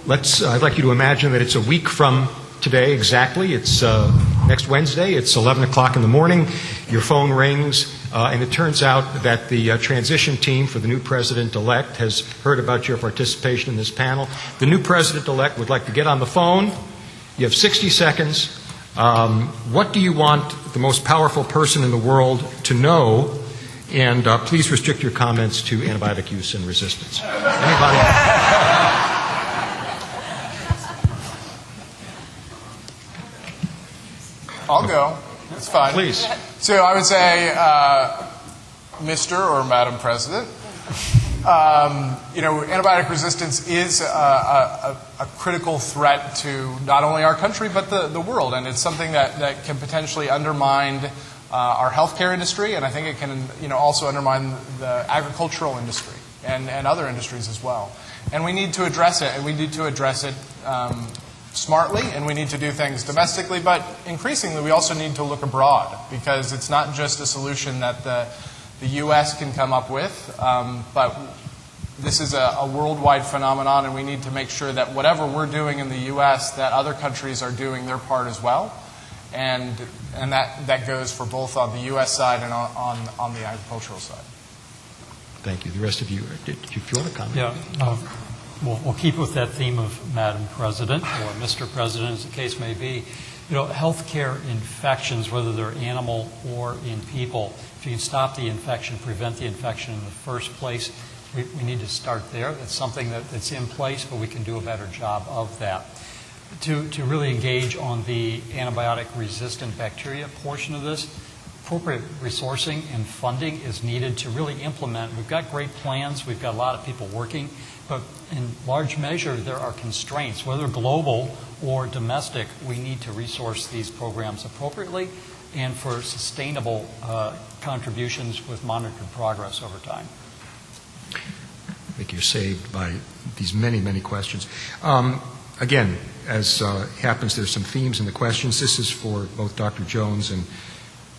I'd like you to imagine that it's a week from today exactly. It's next Wednesday. It's 11 o'clock in the morning. Your phone rings, and it turns out that the transition team for the new president-elect has heard about your participation in this panel. The new president-elect would like to get on the phone. You have 60 seconds. What do you want the most powerful person in the world to know? And please restrict your comments to antibiotic use and resistance. Anybody? I'll go. It's fine. Please. So I would say, Mr. or Madam President, antibiotic resistance is a critical threat to not only our country but the world, and it's something that can potentially undermine our healthcare industry, and I think it can also undermine the agricultural industry and other industries as well. And we need to address it, and we need to address it smartly, and we need to do things domestically, but increasingly we also need to look abroad, because it's not just a solution that the U.S. can come up with, but this is a worldwide phenomenon, and we need to make sure that whatever we're doing in the U.S., that other countries are doing their part as well, and that goes for both on the U.S. side and on the agricultural side. Thank you. The rest of you, did you want to comment? Yeah. We'll keep with that theme of Madam President or Mr. President, as the case may be. Healthcare infections, whether they're animal or in people, if you can stop the infection, prevent the infection in the first place, we need to start there. That's something that's in place, but we can do a better job of that. To really engage on the antibiotic-resistant bacteria portion of this, appropriate resourcing and funding is needed to really implement. We've got great plans. We've got a lot of people working. But in large measure, there are constraints. Whether global or domestic, we need to resource these programs appropriately and for sustainable contributions with monitored progress over time. I think you're saved by these many, many questions. Again, as happens, there's some themes in the questions. This is for both Dr. Jones and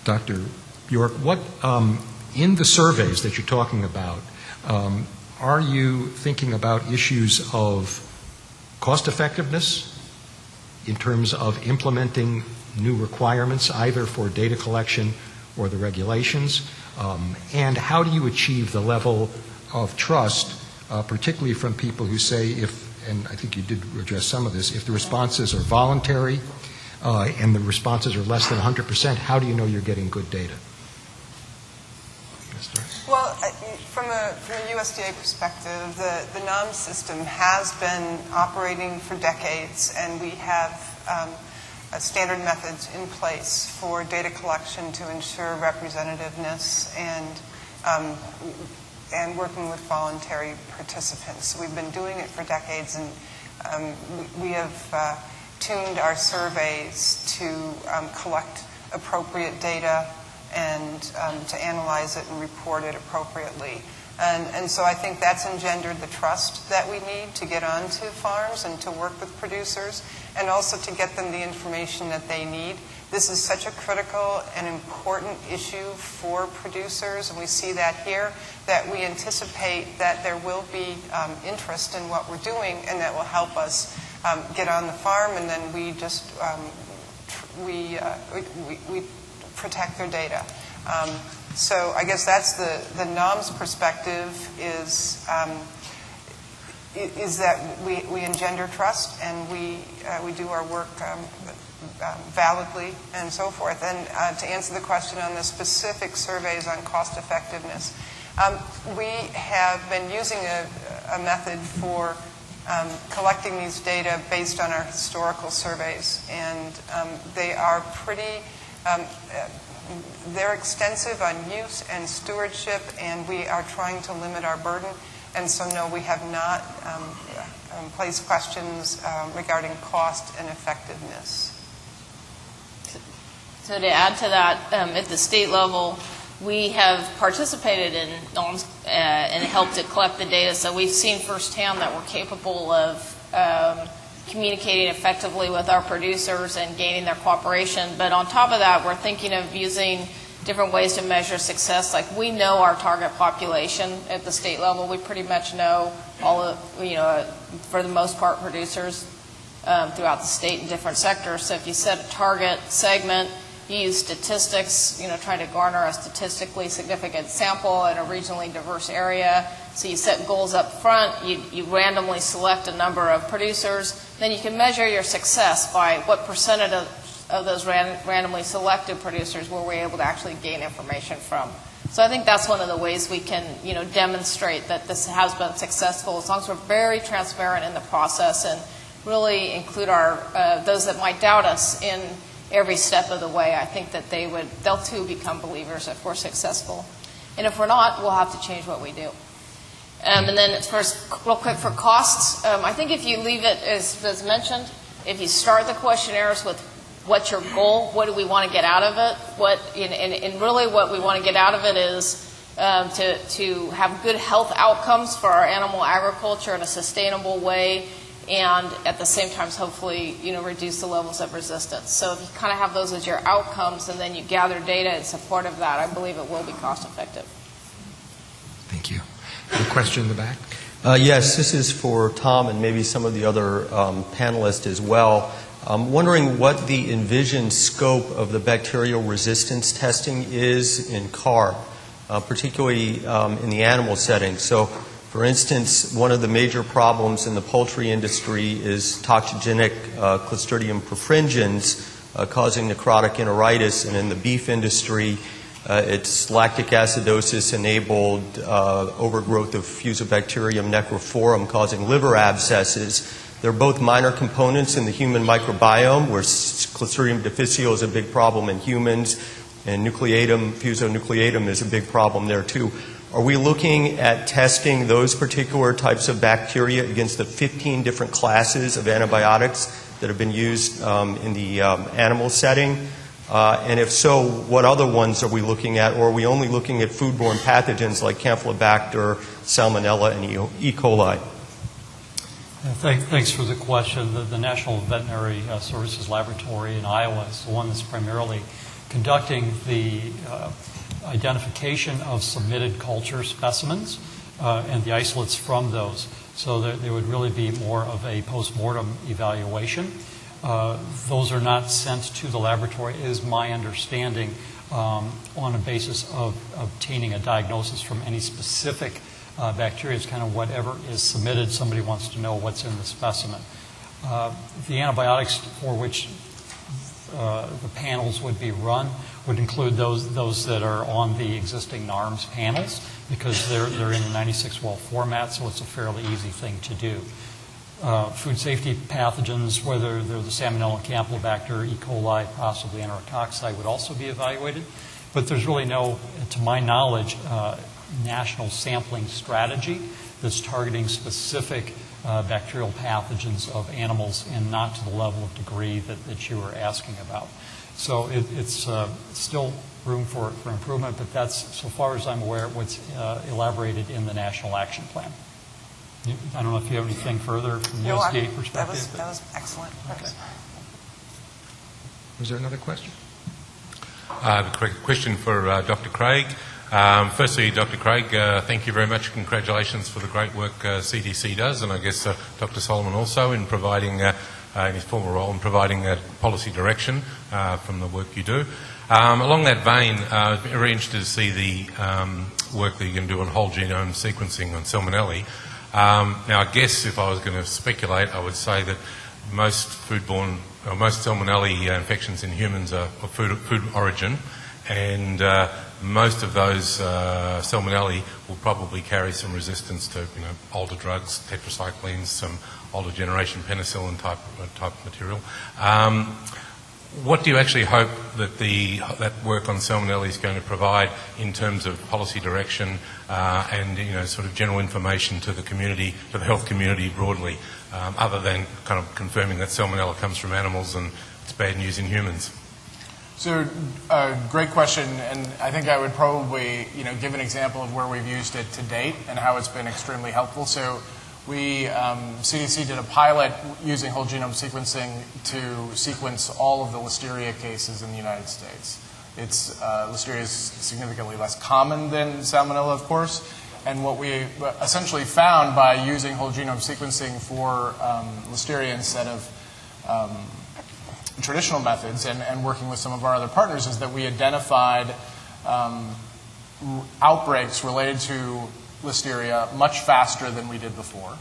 Dr. Bjork. What, in the surveys that you're talking about, are you thinking about issues of cost effectiveness in terms of implementing new requirements, either for data collection or the regulations? And how do you achieve the level of trust, particularly from people who say, and I think you did address some of this, if the responses are voluntary and the responses are less than 100%, how do you know you're getting good data? Well, from a USDA perspective, the NOMS system has been operating for decades, and we have standard methods in place for data collection to ensure representativeness and working with voluntary participants. So we've been doing it for decades, and we have tuned our surveys to collect appropriate data and to analyze it and report it appropriately. And so I think that's engendered the trust that we need to get onto farms and to work with producers, and also to get them the information that they need. This is such a critical and important issue for producers, and we see that here, that we anticipate that there will be interest in what we're doing, and that will help us get on the farm, and then we just we protect their data. So I guess that's the NOMS perspective is that we engender trust, and we do our work validly and so forth. And to answer the question on the specific surveys on cost effectiveness, we have been using a method for collecting these data based on our historical surveys, and they are pretty they're extensive on use and stewardship, and we are trying to limit our burden. And so, no, we have not placed questions regarding cost and effectiveness. So to add to that, at the state level, we have participated in NOMS and helped to collect the data. So we've seen firsthand that we're capable of communicating effectively with our producers and gaining their cooperation. But on top of that, we're thinking of using different ways to measure success. Like, we know our target population at the state level. We pretty much know all of, for the most part, producers throughout the state in different sectors. So if you set a target segment, you use statistics, trying to garner a statistically significant sample in a regionally diverse area. So you set goals up front, you randomly select a number of producers, then you can measure your success by what percentage of those randomly selected producers were we able to actually gain information from. So I think that's one of the ways we can, demonstrate that this has been successful, as long as we're very transparent in the process and really include those that might doubt us in every step of the way. I think that they'll too become believers if we're successful. And if we're not, we'll have to change what we do. And then first, real quick for costs, I think if you leave it as mentioned, if you start the questionnaires with what's your goal, what do we want to get out of it, and really what we want to get out of it is to have good health outcomes for our animal agriculture in a sustainable way, and at the same time, hopefully, reduce the levels of resistance. So if you kind of have those as your outcomes, and then you gather data in support of that, I believe it will be cost effective. Thank you. A question in the back? Yes, this is for Tom and maybe some of the other panelists as well. I'm wondering what the envisioned scope of the bacterial resistance testing is in carp, particularly in the animal setting. So, for instance, one of the major problems in the poultry industry is toxigenic Clostridium perfringens causing necrotic enteritis, and in the beef industry, it's lactic acidosis-enabled overgrowth of Fusobacterium necrophorum causing liver abscesses. They're both minor components in the human microbiome, where Clostridium difficile is a big problem in humans, and nucleatum, Fusonucleatum is a big problem there too. Are we looking at testing those particular types of bacteria against the 15 different classes of antibiotics that have been used in the animal setting? And if so, what other ones are we looking at? Or are we only looking at foodborne pathogens like Campylobacter, Salmonella, and E. coli? Thanks for the question. The National Veterinary Services Laboratory in Iowa is the one that's primarily conducting the identification of submitted culture specimens and the isolates from those. So there would really be more of a post-mortem evaluation. Those are not sent to the laboratory, is my understanding, on a basis of obtaining a diagnosis from any specific bacteria. It's kind of whatever is submitted. Somebody wants to know what's in the specimen. The antibiotics for which the panels would be run would include those that are on the existing NARMS panels, because they're in a 96-well format, so it's a fairly easy thing to do. Food safety pathogens, whether they're the Salmonella, Campylobacter, E. coli, possibly enterococci, would also be evaluated. But there's really no, to my knowledge, national sampling strategy that's targeting specific bacterial pathogens of animals, and not to the level of degree that you were asking about. So it's still room for improvement, but that's, so far as I'm aware, what's elaborated in the National Action Plan. I don't know if you have anything further from the USDA perspective. That was excellent. Okay. Was there another question? I have a question for Dr. Craig. Firstly, Dr. Craig, thank you very much. Congratulations for the great work CDC does, and I guess Dr. Solomon also in providing, in his former role, in providing policy direction from the work you do. Along that vein, I'm very interested to see the work that you're going to do on whole genome sequencing on Salmonella. Now, I guess if I was going to speculate, I would say that most foodborne, or most Salmonella infections in humans are of food origin, and most of those Salmonella will probably carry some resistance to, older drugs, tetracyclines, some older generation penicillin type material. What do you actually hope that that work on Salmonella is going to provide in terms of policy direction and sort of general information to the community, to the health community broadly, other than kind of confirming that Salmonella comes from animals and it's bad news in humans? So, great question, and I think I would probably, give an example of where we've used it to date and how it's been extremely helpful. So, CDC did a pilot using whole genome sequencing to sequence all of the listeria cases in the United States. Listeria is significantly less common than Salmonella, of course. And what we essentially found by using whole genome sequencing for Listeria instead of traditional methods and working with some of our other partners is that we identified outbreaks related to Listeria much faster than we did before.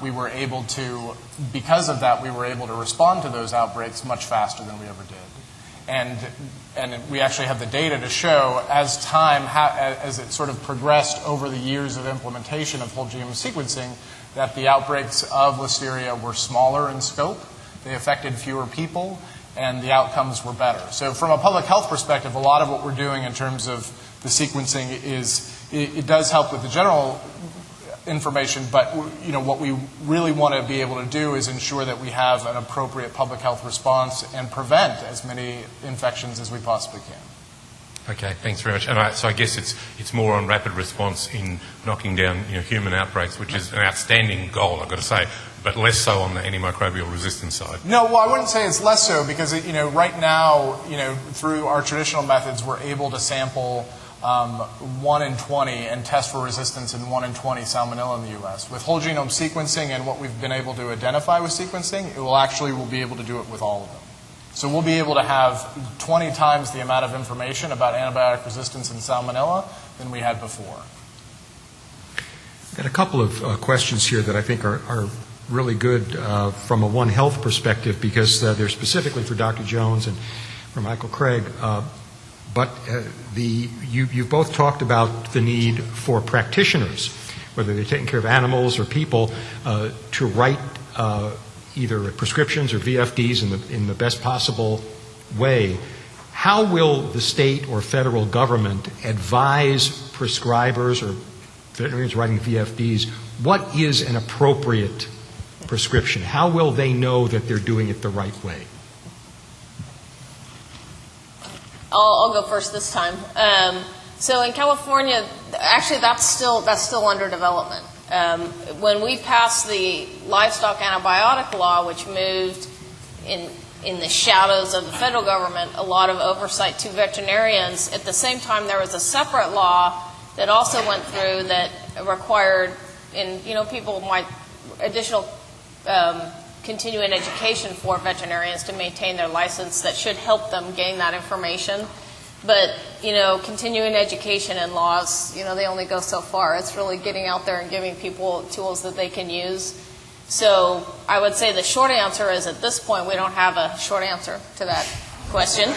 We were able to, because of that, we were able to respond to those outbreaks much faster than we ever did. And we actually have the data to show as time, as it sort of progressed over the years of implementation of whole genome sequencing, that the outbreaks of Listeria were smaller in scope, they affected fewer people, and the outcomes were better. So from a public health perspective, a lot of what we're doing in terms of the sequencing is, it does help with the general information, but what we really want to be able to do is ensure that we have an appropriate public health response and prevent as many infections as we possibly can. Okay, thanks very much. And so I guess it's more on rapid response in knocking down human outbreaks, which is an outstanding goal, I've got to say, but less so on the antimicrobial resistance side. No, well, I wouldn't say it's less so because right now, through our traditional methods, we're able to sample 1 in 20 and test for resistance in 1 in 20 Salmonella in the U.S. With whole genome sequencing and what we've been able to identify with sequencing, we'll be able to do it with all of them. So we'll be able to have 20 times the amount of information about antibiotic resistance in Salmonella than we had before. I've got a couple of questions here that I think are really good from a One Health perspective because they're specifically for Dr. Jones and for Michael Craig. But you've both talked about the need for practitioners, whether they're taking care of animals or people, to write either prescriptions or VFDs in the best possible way. How will the state or federal government advise prescribers or veterinarians writing VFDs what is an appropriate prescription? How will they know that they're doing it the right way? I'll go first this time. So in California, actually that's still under development. When we passed the livestock antibiotic law, which moved in the shadows of the federal government a lot of oversight to veterinarians, at the same time there was a separate law that also went through that required, people might additional continuing education for veterinarians to maintain their license that should help them gain that information. But, continuing education and laws, they only go so far. It's really getting out there and giving people tools that they can use. So I would say the short answer is at this point we don't have a short answer to that question.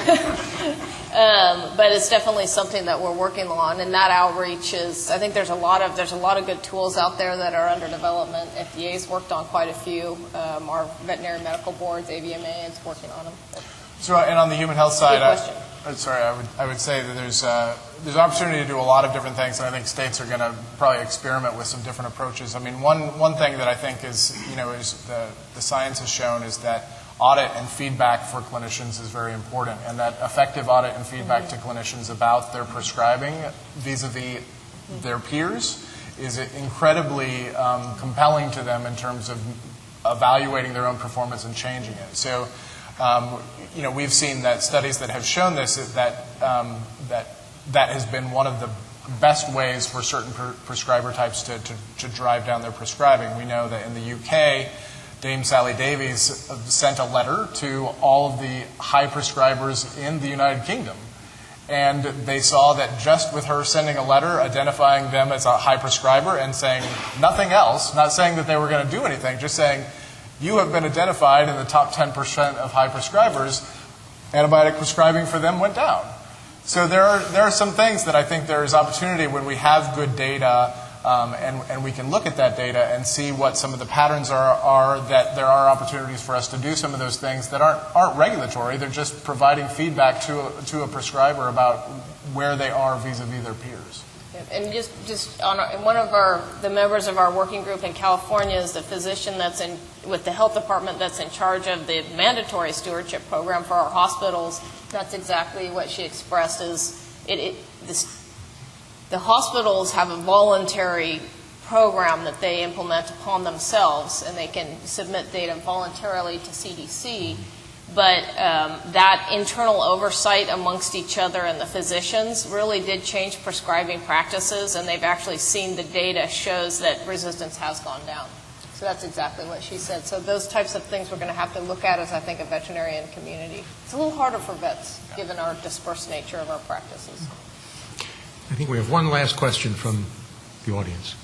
But it's definitely something that we're working on, and that outreach is, I think there's a lot of good tools out there that are under development. FDA's worked on quite a few. Our veterinary medical boards, AVMA, is working on them. So, and on the human health side, I would say that there's opportunity to do a lot of different things, and I think states are going to probably experiment with some different approaches. I mean, one thing that I think is the science has shown is that audit and feedback for clinicians is very important, and that effective audit and feedback to clinicians about their prescribing vis-a-vis their peers is incredibly compelling to them in terms of evaluating their own performance and changing it. So, we've seen that studies that have shown this, that has been one of the best ways for certain prescriber types to drive down their prescribing. We know that in the UK, Dame Sally Davies sent a letter to all of the high prescribers in the United Kingdom. And they saw that just with her sending a letter identifying them as a high prescriber and saying nothing else, not saying that they were going to do anything, just saying, you have been identified in the top 10% of high prescribers, antibiotic prescribing for them went down. So there are some things that I think there is opportunity when we have good data and we can look at that data and see what some of the patterns are, that there are opportunities for us to do some of those things that aren't regulatory. They're just providing feedback to a prescriber about where they are vis-a-vis their peers. And just on one of the members of our working group in California is the physician with the health department that's in charge of the mandatory stewardship program for our hospitals. That's exactly what she expressed is the hospitals have a voluntary program that they implement upon themselves, and they can submit data voluntarily to CDC. But that internal oversight amongst each other and the physicians really did change prescribing practices, and they've actually seen the data shows that resistance has gone down. So that's exactly what she said. So those types of things we're going to have to look at as, I think, a veterinarian community. It's a little harder for vets, given our dispersed nature of our practices. I think we have one last question from the audience.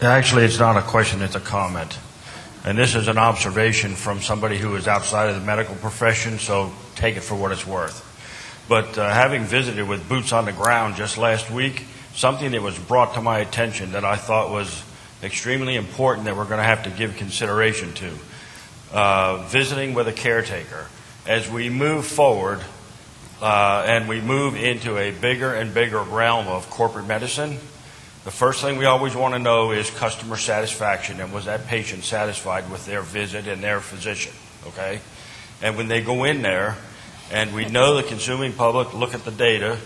Actually, it's not a question, it's a comment. And this is an observation from somebody who is outside of the medical profession, so take it for what it's worth. But having visited with boots on the ground just last week, something that was brought to my attention that I thought was extremely important that we're going to have to give consideration to. Visiting with a caretaker. As we move forward and we move into a bigger and bigger realm of corporate medicine, the first thing we always want to know is customer satisfaction, and was that patient satisfied with their visit and their physician, okay? And when they go in there, and we know the consuming public, look at the data,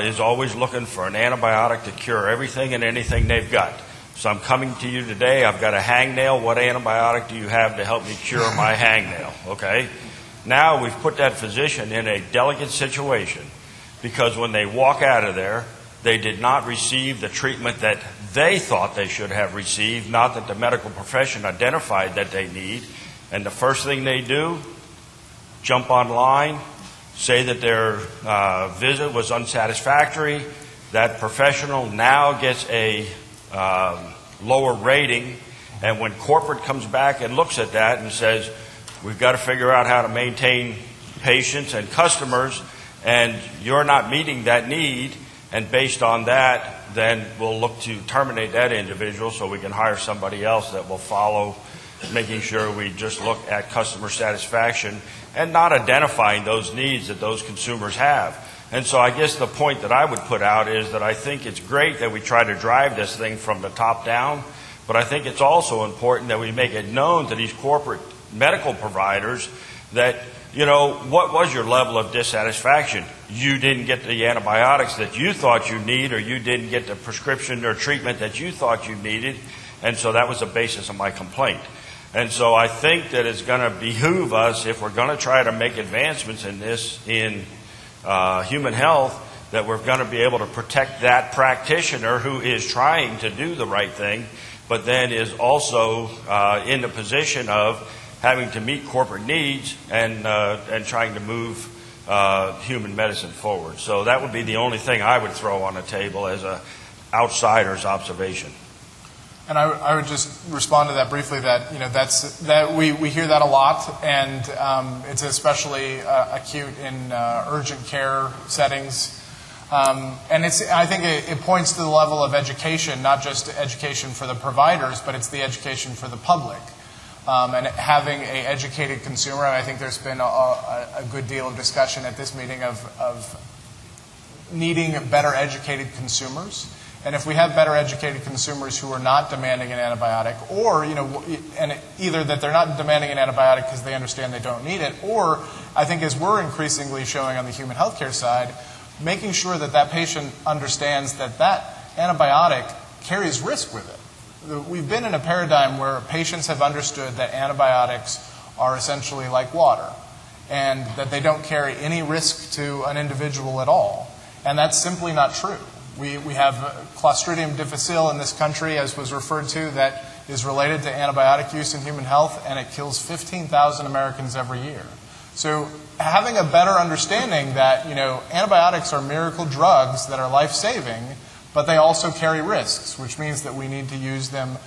is always looking for an antibiotic to cure everything and anything they've got. So I'm coming to you today, I've got a hangnail, what antibiotic do you have to help me cure my hangnail, okay? Now we've put that physician in a delicate situation, because when they walk out of there, they did not receive the treatment that they thought they should have received, not that the medical profession identified that they need. And the first thing they do, jump online, say that their visit was unsatisfactory. That professional now gets a lower rating. And when corporate comes back and looks at that and says, we've got to figure out how to maintain patients and customers, and you're not meeting that need, and based on that, then we'll look to terminate that individual so we can hire somebody else that will follow, making sure we just look at customer satisfaction and not identifying those needs that those consumers have. And so I guess the point that I would put out is that I think it's great that we try to drive this thing from the top down, but I think it's also important that we make it known to these corporate medical providers that, you know, what was your level of dissatisfaction? You didn't get the antibiotics that you thought you need, or you didn't get the prescription or treatment that you thought you needed, and so that was the basis of my complaint. And so I think that it's going to behoove us, if we're going to try to make advancements in this, in human health, that we're going to be able to protect that practitioner who is trying to do the right thing, but then is also in the position of having to meet corporate needs and trying to move human medicine forward. So that would be the only thing I would throw on the table as an outsider's observation. And I would just respond to that briefly. That, you know, that we hear that a lot, and it's especially acute in urgent care settings. And I think it points to the level of education, not just education for the providers, but it's the education for the public. And having an educated consumer, and I think there's been a good deal of discussion at this meeting of needing better educated consumers. And if we have better educated consumers who are not demanding an antibiotic, or, you know, and either that they're not demanding an antibiotic because they understand they don't need it, or I think as we're increasingly showing on the human healthcare side, making sure that that patient understands that that antibiotic carries risk with it. We've been in a paradigm where patients have understood that antibiotics are essentially like water, and that they don't carry any risk to an individual at all. And that's simply not true. We have Clostridium difficile in this country, as was referred to, that is related to antibiotic use in human health, and it kills 15,000 Americans every year. So having a better understanding that, you know, antibiotics are miracle drugs that are life-saving, but they also carry risks, which means that we need to use them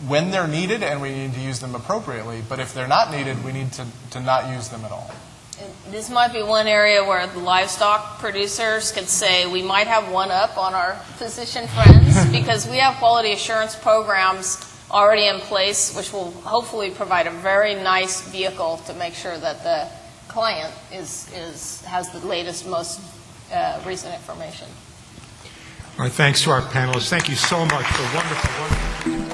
when they're needed, and we need to use them appropriately. But if they're not needed, we need to not use them at all. This might be one area where the livestock producers could say we might have one up on our physician friends, because we have quality assurance programs already in place, which will hopefully provide a very nice vehicle to make sure that the client has the latest, most recent information. All right, thanks to our panelists. Thank you so much for wonderful